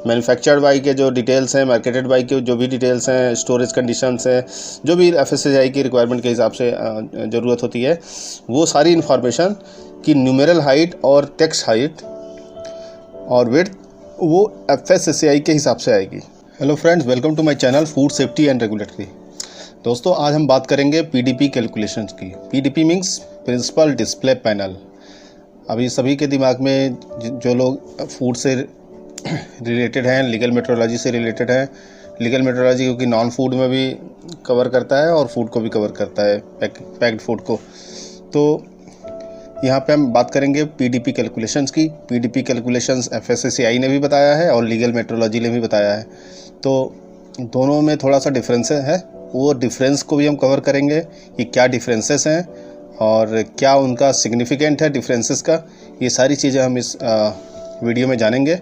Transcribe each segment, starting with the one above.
Manufactured by के जो details हैं, मार्केटेड बाई के जो भी डिटेल्स हैं, स्टोरेज कंडीशंस हैं, जो भी FSSAI की रिक्वायरमेंट के हिसाब से ज़रूरत होती है, वो सारी इन्फॉर्मेशन की न्यूमेरल हाइट और टेक्स्ट हाइट और विड्थ वो FSSAI के हिसाब से आएगी। Hello friends, welcome to my channel food safety and regulatory. दोस्तों, आज हम बात करेंगे PDP कैलकुलेशंस की। PDP means principal display panel. अभी सभी के दिमाग में जो लोग फूड से रिलेटेड हैं, लीगल मेट्रोलॉजी से रिलेटेड हैं, लीगल मेट्रोलॉजी क्योंकि नॉन फूड में भी कवर करता है और फूड को भी कवर करता है, पैक्ड फूड को। तो यहाँ पे हम बात करेंगे PDP कैलकुलेशंस की। PDP कैलकुलेशंस FSSAI ने भी बताया है और लीगल मेट्रोलॉजी ने भी बताया है। तो दोनों में थोड़ा सा डिफरेंस है, वो डिफरेंस को भी हम कवर करेंगे कि क्या डिफरेंसेस हैं और क्या उनका सिग्निफिकेंट है डिफरेंसेस का। ये सारी चीज़ें हम इस वीडियो में जानेंगे।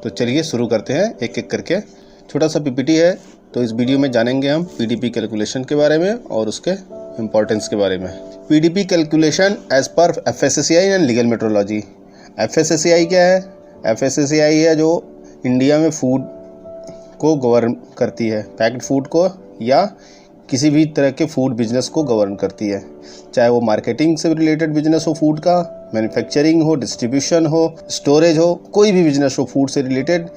तो चलिए शुरू करते हैं एक एक करके। छोटा सा PPT है, तो इस वीडियो में जानेंगे हम PDP कैलकुलेशन के बारे में और उसके इम्पोर्टेंस के बारे में। PDP calculation as per FSSAI and legal metrology. FSSAI क्या है? FSSAI है जो इंडिया में फूड को गवर्न करती है, पैक्ड फूड को या किसी भी तरह के फूड बिजनेस को गवर्न करती है, चाहे वो मार्केटिंग से रिलेटेड बिजनेस हो फूड का, मैन्युफैक्चरिंग हो, डिस्ट्रीब्यूशन हो, स्टोरेज हो, कोई भी बिजनेस हो फूड से related,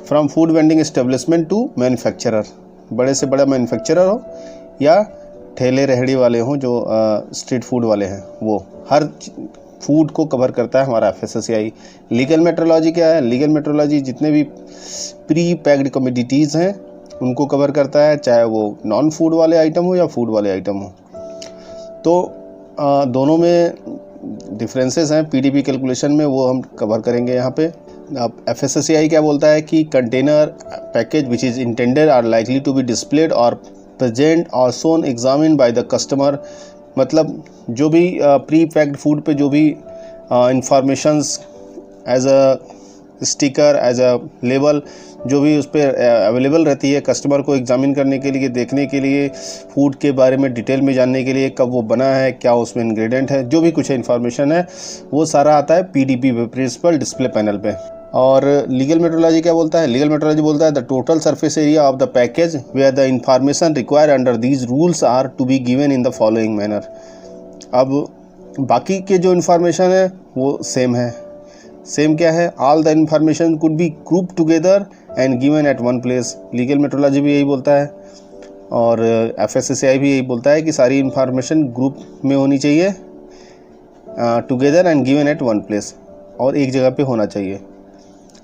from food vending establishment to manufacturer, बड़े से बड़ा मैन्युफैक्चरर हो या ठेले रेहड़ी वाले हों जो स्ट्रीट फूड वाले हैं, वो हर फूड को कवर करता है हमारा FSSAI। लीगल मेट्रोलॉजी क्या है? लीगल मेट्रोलॉजी जितने भी प्री पैक्ड कमोडिटीज़ हैं उनको कवर करता है, चाहे वो नॉन फूड वाले आइटम हो या फूड वाले आइटम हो। तो दोनों में डिफरेंसेस हैं PDP कैलकुलेशन में, वो हम कवर करेंगे यहाँ पे। अब FSSAI क्या बोलता है कि container package which is intended are likely to be displayed और प्रेजेंट और shown examine by the customer. मतलब जो भी प्री पैक्ड फूड पे जो भी informations as a sticker, as a label जो भी उस पर अवेलेबल रहती है कस्टमर को एग्जामिन करने के लिए, देखने के लिए, फूड के बारे में डिटेल में जानने के लिए, कब वो बना है, क्या उसमें इंग्रेडिएंट है, जो भी कुछ इन्फॉर्मेशन है वो सारा आता है PDP प्रिंसिपल डिस्प्ले पैनल पे। और लीगल मेट्रोलॉजी क्या बोलता है? लीगल मेट्रोलॉजी बोलता है the total surface area of the package where the information required under these rules are to be given in the following manner. अब बाकी के जो इन्फॉर्मेशन है वो सेम है। सेम क्या है? All the information could be group together and given at one place. Legal metrology भी यही बोलता है और FSSAI भी यही बोलता है कि सारी इन्फॉर्मेशन ग्रुप में होनी चाहिए, together and given at one place, और एक जगह पे होना चाहिए।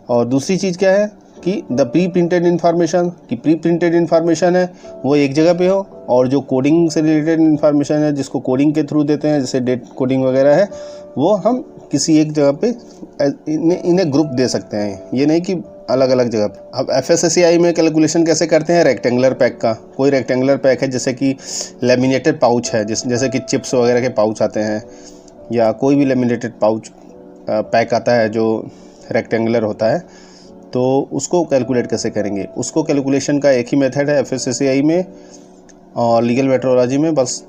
और दूसरी चीज़ क्या है कि द प्री प्रिंटेड इन्फॉर्मेशन, कि प्री प्रिंटेड इन्फॉर्मेशन है वो एक जगह पे हो, और जो कोडिंग से रिलेटेड इन्फॉर्मेशन है जिसको कोडिंग के थ्रू देते हैं, जैसे डेट कोडिंग वगैरह है, वो हम किसी एक जगह पे इन्हें ग्रुप दे सकते हैं, ये नहीं कि अलग अलग जगह पे। अब FSSAI में कैलकुलेशन कैसे करते हैं? रेक्टेंगुलर पैक का, कोई रेक्टेंगुलर पैक है जैसे कि लेमिनेटेड पाउच है, जैसे कि चिप्स वगैरह के पाउच आते हैं, या कोई भी लेमिनेटेड पाउच पैक आता है जो रेक्टेंगुलर होता है, तो उसको कैलकुलेट कैसे करेंगे? उसको कैलकुलेशन का एक ही मेथड है FSSAI में और लीगल मेट्रोलॉजी में, बस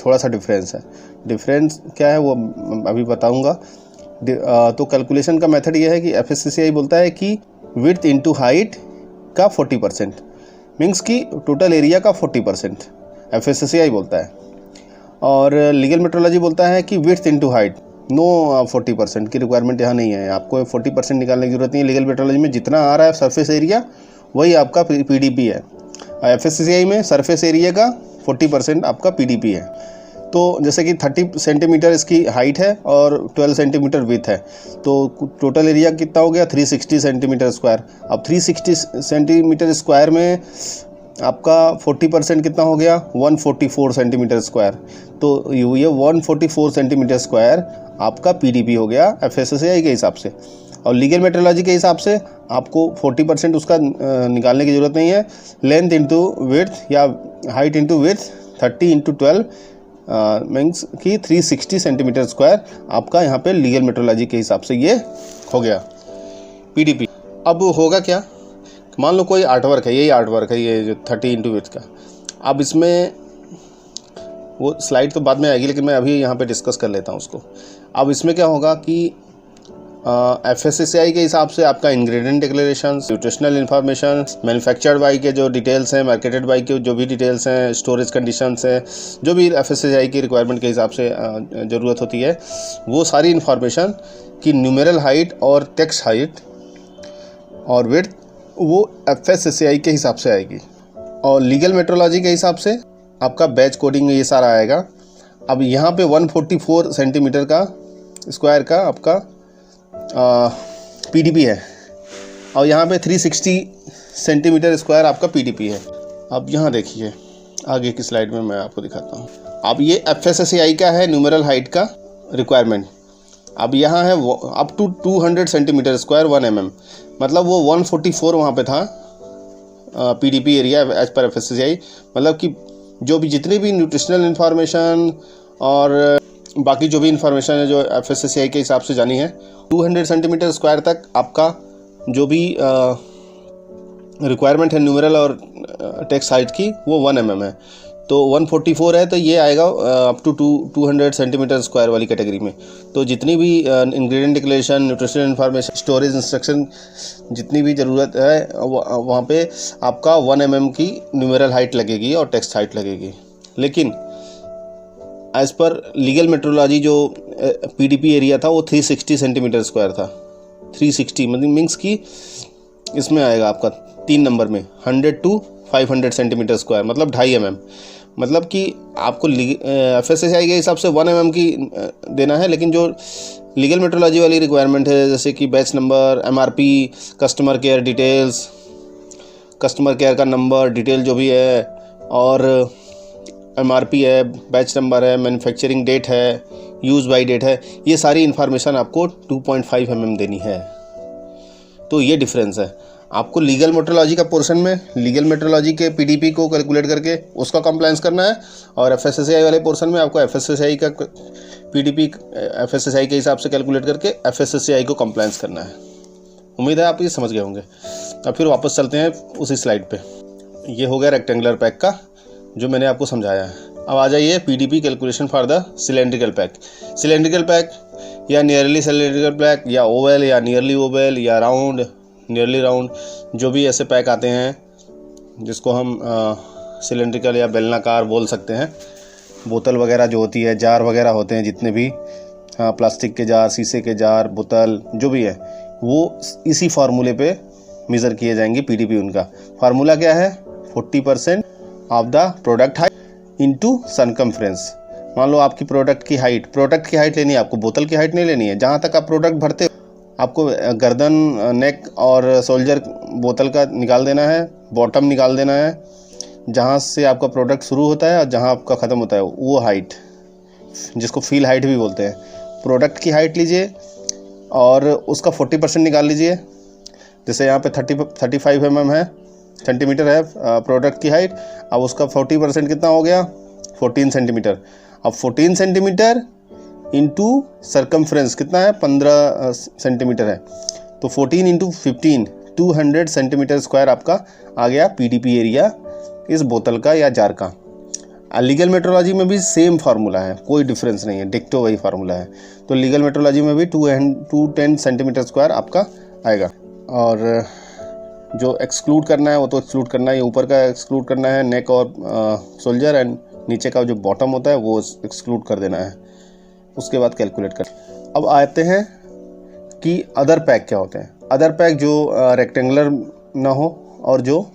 थोड़ा सा डिफरेंस है। डिफरेंस क्या है वो अभी बताऊंगा। तो कैलकुलेशन का मेथड ये है कि FSSAI बोलता है कि विड्थ इनटू हाइट का 40%, मीन्स कि टोटल एरिया का 40% FSSAI बोलता है, और लीगल मेट्रोलॉजी बोलता है कि विड्थ इनटू हाइट। नो 40% की रिक्वायरमेंट यहाँ नहीं है, आपको 40% निकालने की जरूरत नहीं है। लीगल मेट्रोलॉजी में जितना आ रहा है सरफेस एरिया वही आपका PDP है। FSSAI में सरफेस एरिया का 40% आपका PDP है। तो जैसे कि 30 सेंटीमीटर इसकी हाइट है और 12 सेंटीमीटर विथ है, तो टोटल एरिया कितना हो गया? 360 सेंटीमीटर स्क्वायर। अब 360 सेंटीमीटर स्क्वायर में आपका 40% कितना हो गया? 144 सेंटीमीटर स्क्वायर। तो ये 144 सेंटीमीटर स्क्वायर आपका PDP हो गया FSSAI के हिसाब से। और लीगल मेट्रोलॉजी के हिसाब से आपको 40% उसका निकालने की ज़रूरत नहीं है। लेंथ इंटू विड्थ या height into width 30 into 12 means कि 360 सेंटीमीटर स्क्वायर आपका यहाँ पे लीगल मेट्रोलॉजी के हिसाब से ये हो गया PDP। अब होगा क्या? मान लो कोई आर्टवर्क है, यही आर्टवर्क है ये जो 30 इंटू विड्थ का। अब इसमें वो स्लाइड तो बाद में आएगी, लेकिन मैं अभी यहाँ पे डिस्कस कर लेता हूँ उसको। अब इसमें क्या होगा कि FSSAI के हिसाब से आपका ingredient declaration, nutritional information, manufactured by के जो डिटेल्स हैं, मार्केटेड बाई के जो भी डिटेल्स हैं, स्टोरेज कंडीशंस हैं, जो भी FSSAI की रिक्वायरमेंट के हिसाब से ज़रूरत होती है, वो सारी इन्फॉर्मेशन की न्यूमेरल हाइट और टेक्स्ट हाइट और विड्थ वो FSSAI के हिसाब से आएगी। और लीगल मेट्रोलॉजी के हिसाब से आपका बैच कोडिंग ये सारा आएगा। अब यहाँ पे 144 सेंटीमीटर का स्क्वायर का आपका PDP है और यहाँ पे 360 सेंटीमीटर स्क्वायर आपका PDP है। अब यहाँ देखिए आगे की स्लाइड में मैं आपको दिखाता हूँ। अब ये FSSAI का है न्यूमेरल हाइट का रिक्वायरमेंट। अब यहाँ है up to 200 centimetre square 1 mm, मतलब वो 144 वहाँ पे था PDP area as per FSSAI। मतलब कि जो भी जितनी भी न्यूट्रिशनल इन्फॉर्मेशन और बाकी जो भी इंफॉर्मेशन है जो FSSAI के हिसाब से जानी है, 200 सेंटीमीटर स्क्वायर तक आपका जो भी रिक्वायरमेंट है न्यूमेरल और टेक्स्ट हाइट की वो 1 mm है। तो 144 है तो ये आएगा अप टू 200 सेंटीमीटर स्क्वायर वाली कैटेगरी में। तो जितनी भी ingredient declaration, nutritional information, storage instruction जितनी भी ज़रूरत है वहाँ पे आपका 1 mm की न्यूमेरल हाइट लगेगी और टेक्स्ट हाइट लगेगी। लेकिन एज़ पर लीगल मेट्रोलॉजी जो PDP एरिया था वो 360 सेंटीमीटर स्क्वायर था। 360 मतलब मीन्स की इसमें आएगा आपका 3 नंबर में 100 to 500 सेंटीमीटर स्क्वायर, मतलब 2.5 mm। मतलब कि आपको FSSAI के हिसाब से 1 mm की देना है, लेकिन जो लीगल मेट्रोलॉजी वाली रिक्वायरमेंट है जैसे कि batch number, MRP, customer care details, customer care का नंबर डिटेल जो भी है, और MRP है, बैच नंबर है, मैन्युफैक्चरिंग डेट है, यूज़ बाई डेट है, ये सारी इन्फॉर्मेशन आपको 2.5 mm देनी है। तो ये डिफरेंस है। आपको लीगल मेट्रोलॉजी का पोर्शन में लीगल मेट्रोलॉजी के PDP को कैलकुलेट करके उसका कंप्लायंस करना है, और FSSAI वाले पोर्शन में आपको FSSAI का PDP FSSAI के हिसाब से कैलकुलेट करके FSSAI को कंप्लायंस करना है। उम्मीद है आप ये समझ गए होंगे। अब फिर वापस चलते हैं उसी स्लाइड पे। ये हो गया रेक्टेंगुलर पैक का जो मैंने आपको समझाया है। अब आ जाइए PDP calculation for the cylindrical pack. Cylindrical pack या नियरली सिलेंड्रिकल पैक या ओवल या नियरली ओवल या राउंड नियरली राउंड, जो भी ऐसे पैक आते हैं जिसको हम सिलेंड्रिकल या बेलनाकार बोल सकते हैं। बोतल वगैरह जो होती है, जार वगैरह होते हैं जितने भी, प्लास्टिक के जार, शीशे के जार, बोतल जो भी है, वो इसी फार्मूले पे मेज़र किए जाएंगे PDP। उनका फार्मूला क्या है? 40% of the product height into circumference. मान लो आपकी प्रोडक्ट की हाइट लेनी है, आपको बोतल की हाइट नहीं लेनी है। जहाँ तक आप प्रोडक्ट भरते हो आपको गर्दन, नेक और शोल्डर बोतल का निकाल देना है, बॉटम निकाल देना है, जहाँ से आपका प्रोडक्ट शुरू होता है और जहाँ आपका ख़त्म होता है वो हाइट, जिसको फील हाइट भी बोलते हैं। प्रोडक्ट की हाइट लीजिए और उसका 40% निकाल लीजिए। जैसे यहाँ पे 35 mm है, सेंटीमीटर है प्रोडक्ट की हाइट। अब उसका 40% कितना हो गया? 14 सेंटीमीटर। अब 14 सेंटीमीटर इंटू सरकमफ्रेंस कितना है? 15 सेंटीमीटर है। तो 14 इंटू 15 200 सेंटीमीटर स्क्वायर आपका आ गया PDP एरिया इस बोतल का या जार का। लीगल मेट्रोलॉजी में भी सेम फार्मूला है, कोई डिफरेंस नहीं है, डिक्टो वही फार्मूला है। तो लीगल मेट्रोलॉजी में भी 210 सेंटीमीटर स्क्वायर आपका आएगा। और जो एक्सक्लूड करना है वो तो एक्सक्लूड करना है, ऊपर का एक्सक्लूड करना है, नेक और शोल्डर, एंड नीचे का जो बॉटम होता है वो एक्सक्लूड कर देना है। उसके बाद कैलकुलेट कर। अब आते हैं कि अदर पैक क्या होते हैं। अदर पैक जो रेक्टेंगुलर ना हो और जो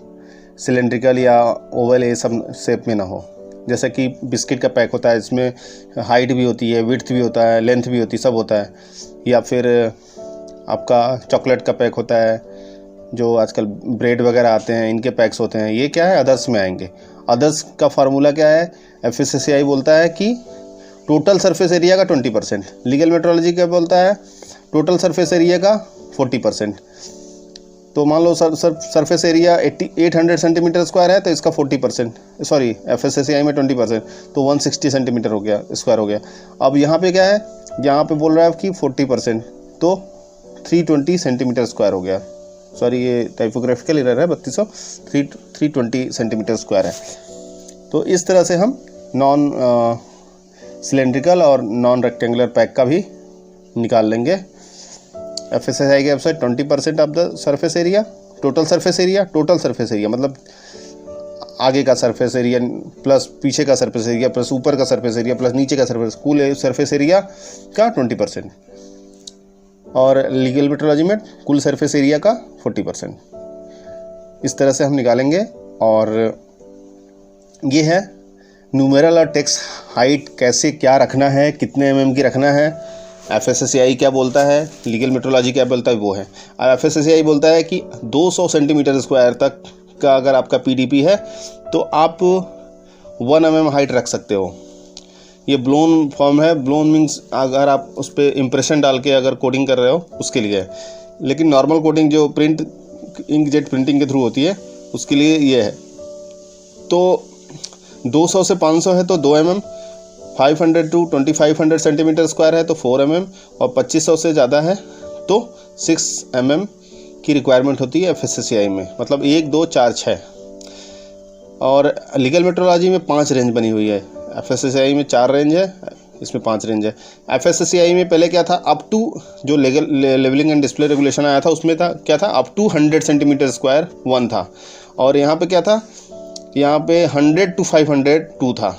सिलेंड्रिकल या ओवल ये सब शेप में ना हो। जैसे कि बिस्किट का पैक होता है, इसमें हाइट भी होती है, विड्थ भी होता है, लेंथ भी होती है, सब होता है। या फिर आपका चॉकलेट का पैक होता है, जो आजकल ब्रेड वगैरह आते हैं इनके पैक्स होते हैं। ये क्या है? अदर्स में आएंगे। अदर्स का फार्मूला क्या है? FSSAI बोलता है कि टोटल सरफेस एरिया का 20%। लीगल मेट्रोलॉजी क्या बोलता है? टोटल सरफेस एरिया का 40%। तो मान लो सरफेस एरिया 800 सेंटीमीटर स्क्वायर है तो इसका 40%, सॉरी FSSAI में 20%, तो 160 सेंटीमीटर हो गया, स्क्वायर हो गया। अब यहाँ पे क्या है? यहाँ पे बोल रहा है कि 40%, तो 320 सेंटीमीटर स्क्वायर हो गया। सॉरी ये टाइपोग्राफिकल एरर है, 320 सेंटीमीटर स्क्वायर है। तो इस तरह से हम नॉन सिलेंड्रिकल और नॉन रेक्टेंगुलर पैक का भी निकाल लेंगे। FSSAI की website 20% of the surface area, total surface area मतलब आगे का सरफेस एरिया प्लस पीछे का सरफेस एरिया प्लस ऊपर का सरफेस एरिया प्लस नीचे का सरफेस, कुल सरफेस एरिया का 20%। और लीगल मेट्रोलॉजी में कुल सरफेस एरिया का 40%। इस तरह से हम निकालेंगे। और ये है न्यूमेरल और टेक्स्ट हाइट कैसे क्या रखना है, कितने mm की रखना है। FSSAI क्या बोलता है, लीगल मेट्रोलॉजी क्या बोलता है, वो है। और FSSAI बोलता है कि 200 सेंटीमीटर स्क्वायर तक का अगर आपका PDP है तो आप 1 mm हाइट रख सकते हो। ये ब्लोन फॉर्म है। ब्लोन मीन्स अगर आप उस पर इम्प्रेशन डाल के अगर कोडिंग कर रहे हो उसके लिए है, लेकिन नॉर्मल कोडिंग जो प्रिंट इंकजेट प्रिंटिंग के थ्रू होती है उसके लिए ये है। तो 200 से 500 है तो 2 mm, 500 to 2500 सेंटीमीटर स्क्वायर है तो 4 mm, और 2500 से ज़्यादा है तो 6 mm की रिक्वायरमेंट होती है FSSAI में, मतलब 1, 2, 4, 6। और लीगल मेट्रोलॉजी में 5 रेंज बनी हुई है। FSSAI में 4 रेंज है, इसमें 5 रेंज है। FSSAI में पहले क्या था, अप टू जो लेवलिंग एंड डिस्प्ले रेगुलेशन आया था उसमें था क्या था, अप टू 100 सेंटीमीटर स्क्वायर 1 था। और यहाँ पे क्या था, यहाँ पे 100 to 500 2 था।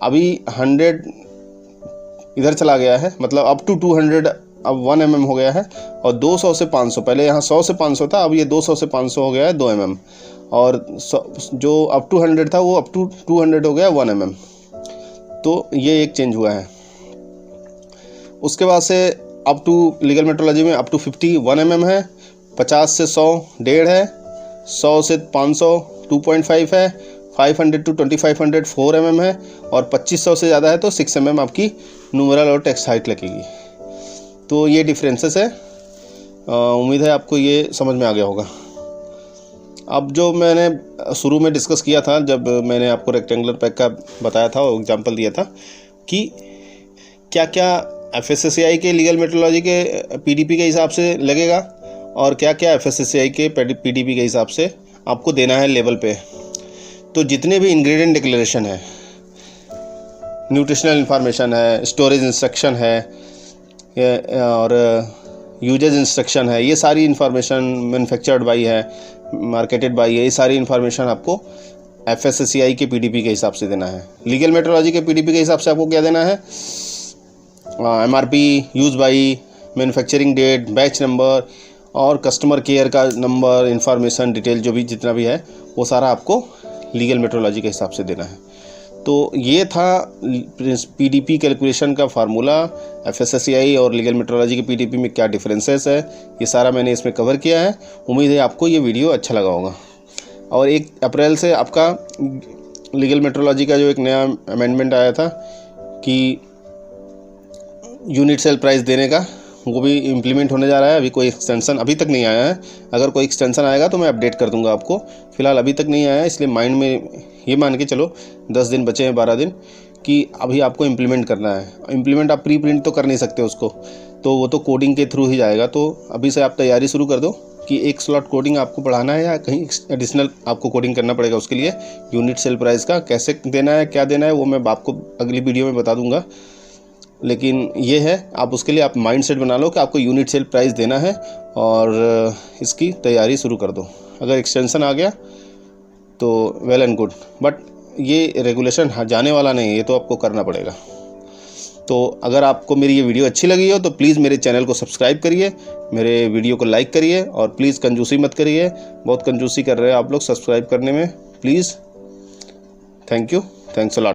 अभी 100 इधर चला गया है, मतलब अप टू 200 अब 1 mm हो गया है। और 200 से 500, पहले यहाँ 100 से 500 था, अब ये 200 से 500 हो गया है 2 mm। और जो अप टू 100 था वो अप टू 200 हो गया 1 mm। तो ये एक चेंज हुआ है। उसके बाद से अप टू लीगल मेट्रोलॉजी में अप टू 50 1 mm है, 50 से 100 1.5 है, 100 से 500 2.5 है, 500 to 2500 4 mm है, और 2500 से ज़्यादा है तो 6 mm आपकी न्यूमेरल और टेक्स्ट हाइट लगेगी। तो ये डिफरेंसेस है। उम्मीद है आपको ये समझ में आ गया होगा। अब जो मैंने शुरू में डिस्कस किया था, जब मैंने आपको रेक्टेंगुलर पैक का बताया था और एग्जांपल दिया था कि क्या क्या FSSAI के लीगल मेट्रोलॉजी के PDP के हिसाब से लगेगा और क्या क्या FSSAI के PDP के हिसाब से आपको देना है लेवल पे। तो जितने भी इंग्रेडिएंट डिक्लेरेशन है, न्यूट्रिशनल इंफॉर्मेशन है, स्टोरेज इंस्ट्रक्शन है और यूजेज इंस्ट्रक्शन है, ये सारी इंफॉर्मेशन मैन्युफैक्चर्ड बाई है, मार्केटेड बाई है, ये सारी इंफॉर्मेशन आपको FSSAI के PDP के हिसाब से देना है। लीगल मेट्रोलॉजी के PDP के हिसाब से आपको क्या देना है, MRP, use by, manufacturing date, batch number और कस्टमर केयर का नंबर, इंफॉर्मेशन डिटेल जो भी जितना भी है वो सारा आपको लीगल मेट्रोलॉजी के हिसाब से देना है। तो ये था PDP कैलकुलेशन का फार्मूला। FSSAI और लीगल मेट्रोलॉजी के PDP में क्या डिफरेंसेस है, ये सारा मैंने इसमें कवर किया है। उम्मीद है आपको ये वीडियो अच्छा लगा होगा। और 1 अप्रैल से आपका लीगल मेट्रोलॉजी का जो एक नया अमेंडमेंट आया था कि यूनिट सेल प्राइस देने का, वो भी इम्प्लीमेंट होने जा रहा है। अभी कोई एक्सटेंशन अभी तक नहीं आया है, अगर कोई एक्सटेंशन आएगा तो मैं अपडेट कर दूंगा आपको। फ़िलहाल अभी तक नहीं आया है, इसलिए माइंड में ये मान के चलो 10 दिन बचे हैं, 12 दिन, कि अभी आपको इम्प्लीमेंट करना है। इम्प्लीमेंट आप प्री प्रिंट तो कर नहीं सकते उसको, तो वो तो कोडिंग के थ्रू ही जाएगा। तो अभी से आप तैयारी शुरू कर दो कि 1 स्लॉट कोडिंग आपको बढ़ाना है या कहीं एडिशनल आपको कोडिंग करना पड़ेगा। उसके लिए यूनिट सेल प्राइस का कैसे देना है, क्या देना है, वो मैं आपको अगली वीडियो में बता दूंगा। लेकिन ये है, आप उसके लिए आप माइंड सेट बना लो कि आपको यूनिट सेल प्राइस देना है और इसकी तैयारी शुरू कर दो। अगर एक्सटेंशन आ गया तो वेल एंड गुड, बट ये रेगुलेशन जाने वाला नहीं है, ये तो आपको करना पड़ेगा। तो अगर आपको मेरी ये वीडियो अच्छी लगी हो तो प्लीज़ मेरे चैनल को सब्सक्राइब करिए, मेरे वीडियो को लाइक करिए और प्लीज़ कंजूसी मत करिए। बहुत कंजूसी कर रहे हैं आप लोग सब्सक्राइब करने में, please. Thank you, thanks a lot.